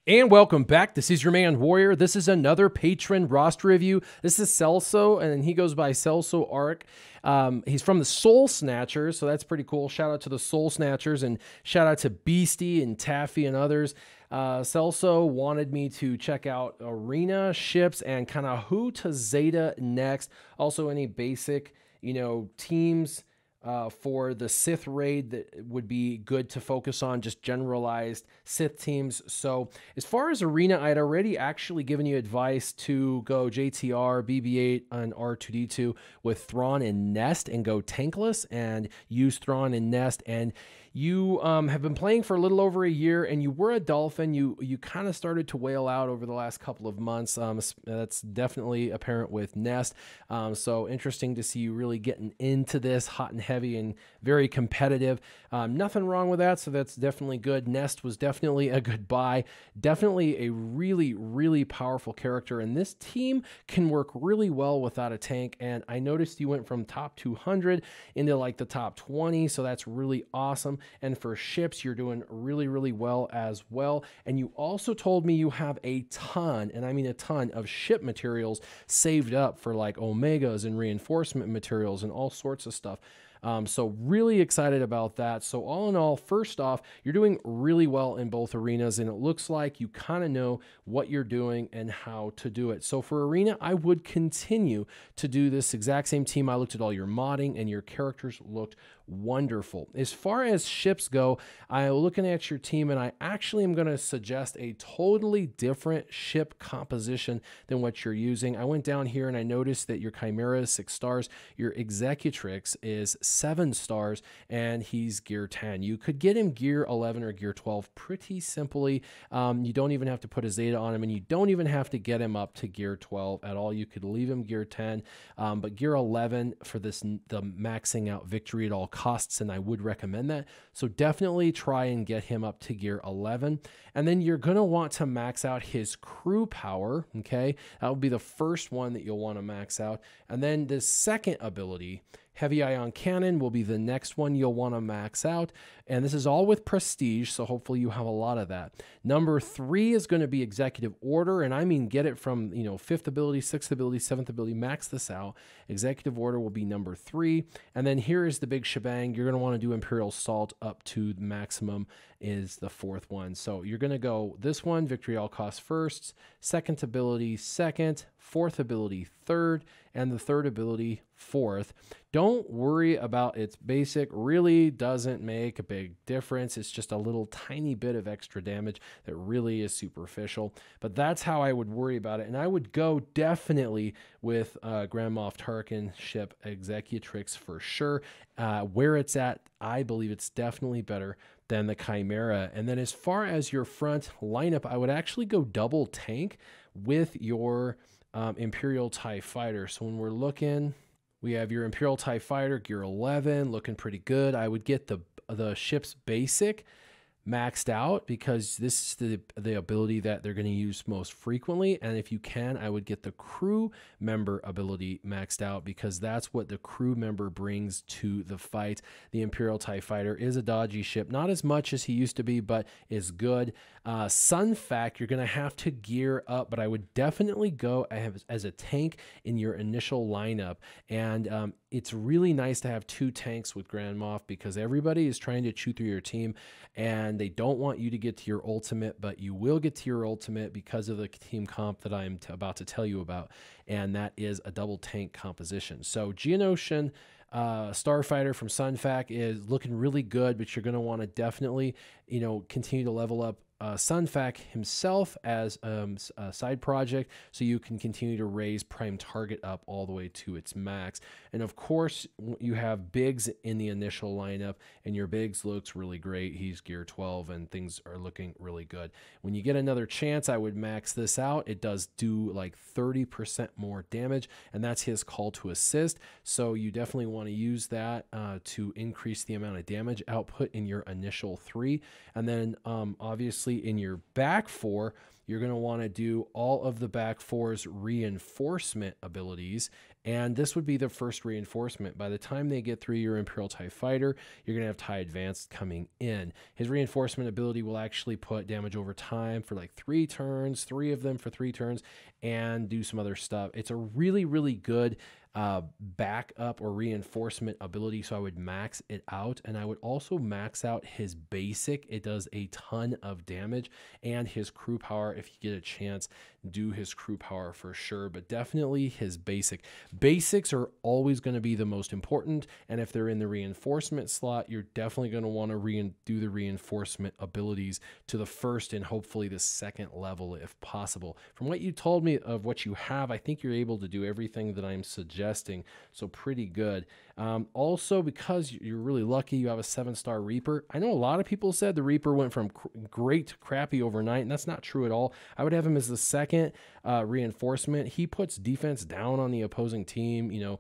And welcome back. This is your man Warrior. This is another patron roster review. This is Celso, and he goes by Celsork. He's from the Soul Snatchers, so that's pretty cool. Shout out to the Soul Snatchers, and shout out to Beastie and Taffy and others. Celso wanted me to check out arena ships and kind of who to Zeta next. Also, any basic, teams for the Sith raid that would be good to focus on, just generalized Sith teams. So as far as arena, I'd already actually given you advice to go JTR, BB-8, and R2-D2 with Thrawn and Nest and go tankless and use Thrawn and Nest. And you have been playing for a little over a year, and you were a Dolphin. You kind of started to wail out over the last couple of months. That's definitely apparent with Nest. So interesting to see you really getting into this hot and heavy and very competitive. Nothing wrong with that, so that's definitely good. Nest was definitely a good buy. Definitely a really, really powerful character, and this team can work really well without a tank. And I noticed you went from top 200 into like the top 20, so that's really awesome. And for ships, you're doing really, really well as well. And you also told me you have a ton, and I mean a ton, of ship materials saved up for like Omegas and reinforcement materials and all sorts of stuff. So really excited about that. So all in all, first off, you're doing really well in both arenas, and it looks like you kind of know what you're doing and how to do it. So for arena, I would continue to do this exact same team. I looked at all your modding, and your characters looked wonderful. As far as ships go, I'm looking at your team, and I actually am going to suggest a totally different ship composition than what you're using. I went down here and I noticed that your Chimera is 6 stars, your Executrix is 7 stars, and he's gear 10. You could get him gear 11 or gear 12 pretty simply. You don't even have to put a Zeta on him, and you don't even have to get him up to gear 12 at all. You could leave him gear 10, but gear 11 for the maxing out victory at all costs, and I would recommend that. So definitely try and get him up to gear 11. And then you're going to want to max out his crew power, okay? That will be the first one that you'll want to max out. And then the second ability, Heavy Ion Cannon, will be the next one you'll want to max out. And this is all with prestige, so hopefully you have a lot of that. Number 3 is going to be Executive Order, and I mean get it from 5th ability, 6th ability, 7th ability, max this out. Executive Order will be number 3. And then here is the big shebang. You're going to want to do Imperial Assault up to the maximum is the 4th one. So you're going to go this one, Victory All Costs first, 2nd ability 2nd, 4th ability 3rd, and the 3rd ability 4th. Don't worry about its basic. Really doesn't make a big difference. It's just a little tiny bit of extra damage that really is superficial. But that's how I would worry about it. And I would go definitely with Grand Moff Tarkin ship Executrix for sure. Where it's at, I believe it's definitely better than the Chimera. And then as far as your front lineup, I would actually go double tank with your Imperial TIE Fighter. So when we're looking, we have your Imperial TIE Fighter, gear 11, looking pretty good. I would get the ship's basic maxed out because this is the ability that they're going to use most frequently. And if you can, I would get the crew member ability maxed out because that's what the crew member brings to the fight. The Imperial TIE Fighter is a dodgy ship, not as much as he used to be, but is good. Sun Fac, you're going to have to gear up, but I would definitely go as a tank in your initial lineup. And it's really nice to have 2 tanks with Grand Moff because everybody is trying to chew through your team, and they don't want you to get to your ultimate, but you will get to your ultimate because of the team comp that I'm about to tell you about, and that is a double tank composition. So Geonosian Starfighter from Sun Fac is looking really good, but you're going to want to definitely continue to level up Sun Fac himself as a side project so you can continue to raise Prime Target up all the way to its max. And of course, you have Biggs in the initial lineup, and your Biggs looks really great. He's gear 12, and things are looking really good. When you get another chance, I would max this out. It does do like 30% more damage, and that's his call to assist. So you definitely want to use that to increase the amount of damage output in your initial 3. And then obviously in your back 4, you're going to want to do all of the back 4's reinforcement abilities, And this would be the first reinforcement. By the time they get through your Imperial TIE Fighter, you're going to have TIE Advanced coming in. His reinforcement ability will actually put damage over time for like 3 turns, 3 of them for 3 turns, and do some other stuff. It's a really, really good backup or reinforcement ability, so I would max it out, and I would also max out his basic. It does a ton of damage, and his crew power. If you get a chance, do his crew power for sure, but definitely his basic. Basics are always going to be the most important, and if they're in the reinforcement slot, you're definitely going to want to do the reinforcement abilities to the first and hopefully the second level if possible. From what you told me of what you have, I think you're able to do everything that I'm suggesting, so pretty good. Also, because you're really lucky, you have a 7-star Reaper. I know a lot of people said the Reaper went from great to crappy overnight, and that's not true at all. I would have him as the second reinforcement. He puts defense down on the opposing team, you know,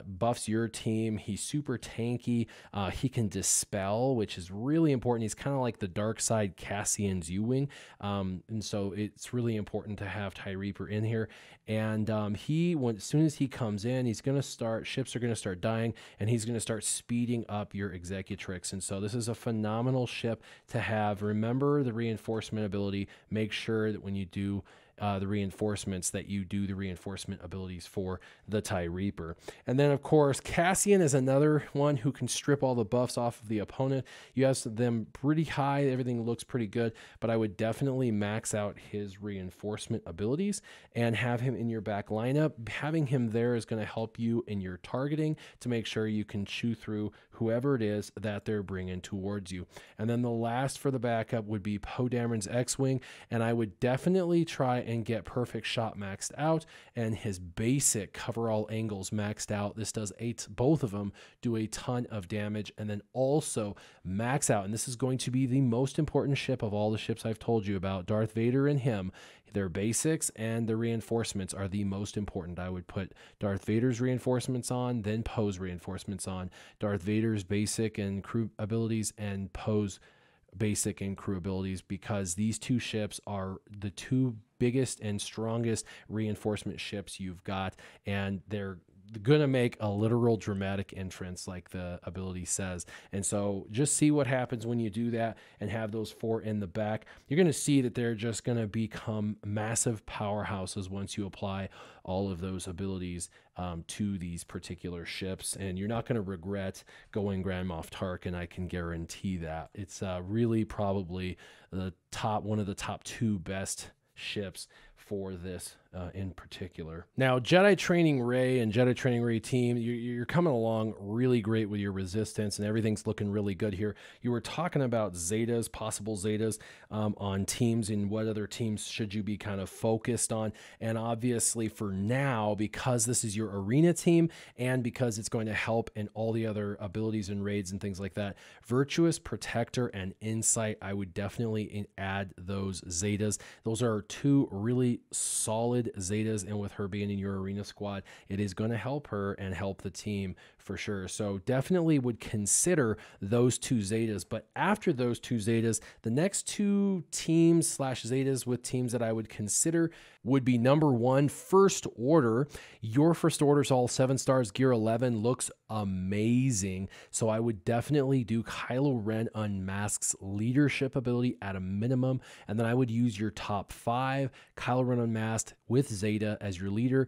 buffs your team. He's super tanky. He can dispel, which is really important. He's kind of like the dark side Cassian's U-Wing, and so it's really important to have TIE Reaper in here. And as soon as he comes in, he's going to start, ships are going to start dying, and he's going to start speeding up your Executrix. And so this is a phenomenal ship to have. Remember the reinforcement ability. Make sure that when you do the reinforcements that you do the reinforcement abilities for the TIE Reaper. And then of course Cassian is another one who can strip all the buffs off of the opponent. You have them pretty high, everything looks pretty good, but I would definitely max out his reinforcement abilities and have him in your back lineup. Having him there is going to help you in your targeting to make sure you can chew through whoever it is that they're bringing towards you. And then the last for the backup would be Poe Dameron's X-Wing, and I would definitely try and get perfect shot maxed out and his basic cover all angles maxed out. This does both of them do a ton of damage. And then also max out, and this is going to be the most important ship of all the ships I've told you about, Darth Vader and him. Their basics and the reinforcements are the most important. I would put Darth Vader's reinforcements on, then Poe's reinforcements on, Darth Vader's basic and crew abilities, and Poe's basic and crew abilities, because these two ships are the two biggest and strongest reinforcement ships you've got, and they're gonna make a literal dramatic entrance like the ability says. And so just see what happens when you do that and have those 4 in the back. You're gonna see that they're just gonna become massive powerhouses once you apply all of those abilities to these particular ships, and you're not gonna regret going Grand Moff Tarkin. I can guarantee that. It's really probably one of the top 2 best ships for this in particular. Now, Jedi Training Ray and Jedi Training Ray team, you're coming along really great with your resistance, and everything's looking really good here. You were talking about zetas, possible zetas on teams, and what other teams should you be kind of focused on. And obviously for now, because this is your arena team and because it's going to help in all the other abilities and raids and things like that, Virtuous, Protector, and Insight, I would definitely add those zetas. Those are 2 really solid zetas, and with her being in your arena squad, it is going to help her and help the team for sure. So definitely would consider those 2 zetas. But after those 2 zetas, the next 2 teams / zetas with teams that I would consider would be number 1, First Order. Your First Order's all 7 stars, gear 11, looks amazing. So I would definitely do Kylo Ren Unmasked's leadership ability at a minimum, and then I would use your top 5, Kylo Ren Unmasked with Zeta as your leader,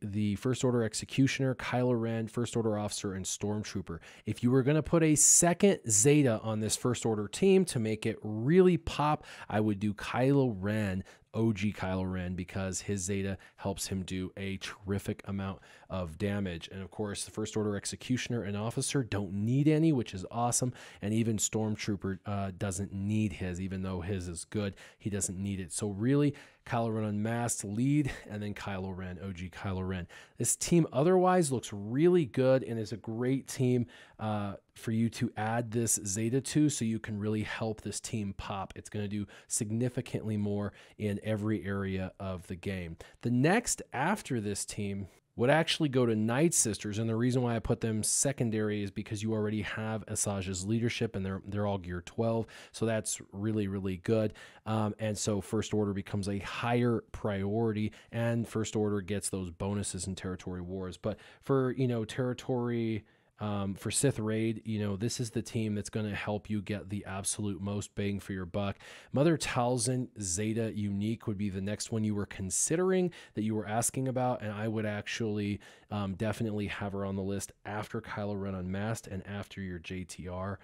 the First Order Executioner, Kylo Ren, First Order Officer, and Stormtrooper. If you were going to put a second Zeta on this First Order team to make it really pop, I would do Kylo Ren, OG Kylo Ren, because his Zeta helps him do a terrific amount of damage. And of course, the First Order Executioner and Officer don't need any, which is awesome. And even Stormtrooper doesn't need his, even though his is good, he doesn't need it. So really, Kylo Ren Unmasked lead, and then Kylo Ren, OG Kylo Ren. This team otherwise looks really good and is a great team for you to add this Zeta to, so you can really help this team pop. It's going to do significantly more in every area of the game. The next after this team would actually go to Night Sisters, and the reason why I put them secondary is because you already have Asajj's leadership, and they're all gear 12, so that's really, really good. And so First Order becomes a higher priority, and First Order gets those bonuses in Territory Wars. But for, you know, Territory... for Sith Raid, you know, this is the team that's going to help you get the absolute most bang for your buck. Mother Talzin Zeta Unique would be the next one you were considering, that you were asking about, and I would actually definitely have her on the list after Kylo Ren Unmasked and after your JTR,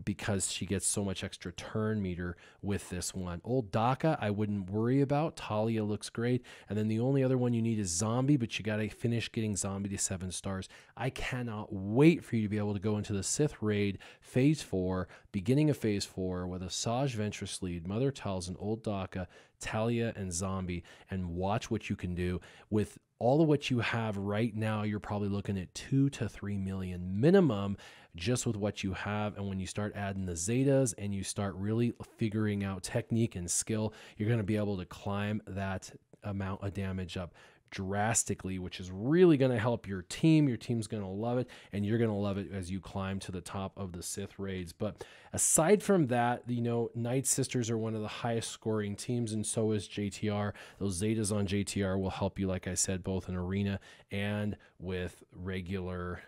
because she gets so much extra turn meter with this one. Old Daka, I wouldn't worry about. Talia looks great. And then the only other one you need is Zombie, but you got to finish getting Zombie to 7 stars. I cannot wait for you to be able to go into the Sith Raid Phase 4, beginning of Phase 4, with Asajj Ventress lead, Mother Talzin, Old Daka, Talia, and Zombie, and watch what you can do. With all of what you have right now, you're probably looking at 2 to 3 million minimum just with what you have. And when you start adding the Zetas and you start really figuring out technique and skill, you're going to be able to climb that amount of damage up drastically, which is really going to help your team. Your team's going to love it, and you're going to love it as you climb to the top of the Sith raids. But aside from that, you know, Night Sisters are one of the highest scoring teams, and so is JTR. Those Zetas on JTR will help you, like I said, both in arena and with regular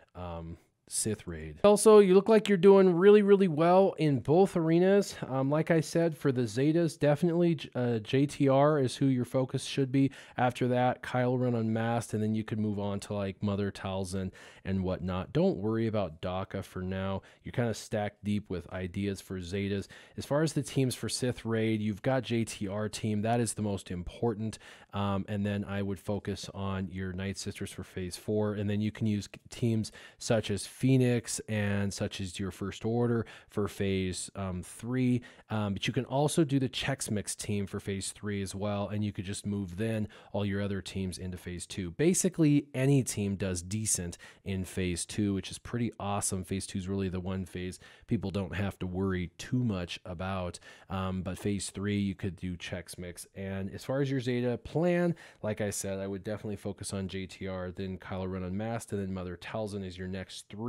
Sith raid. Also, you look like you're doing really, really well in both arenas. Like I said, for the Zetas, definitely JTR is who your focus should be. After that, Kylo Ren Unmasked, and then you could move on to like Mother Talzin and whatnot. Don't worry about Daka for now. You're kind of stacked deep with ideas for Zetas. As far as the teams for Sith raid, you've got JTR team. That is the most important. And then I would focus on your Night Sisters for Phase 4, and then you can use teams such as Phoenix and such as your First Order for Phase 3, but you can also do the Chex Mix team for Phase 3 as well, and you could just move then all your other teams into Phase 2. Basically, any team does decent in Phase 2, which is pretty awesome. Phase 2 is really the one phase people don't have to worry too much about, but Phase 3, you could do Chex Mix. And as far as your Zeta plan, like I said, I would definitely focus on JTR, then Kylo Ren Unmasked, and then Mother Talzin is your next 3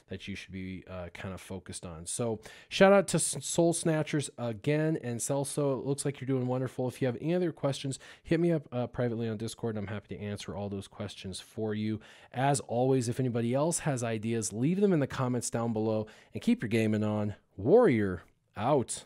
that you should be kind of focused on. So shout out to Soul Snatchers again, and Celso, it looks like you're doing wonderful. If you have any other questions, hit me up privately on Discord, and I'm happy to answer all those questions for you. As always, if anybody else has ideas, leave them in the comments down below, and keep your gaming on. Warrior out.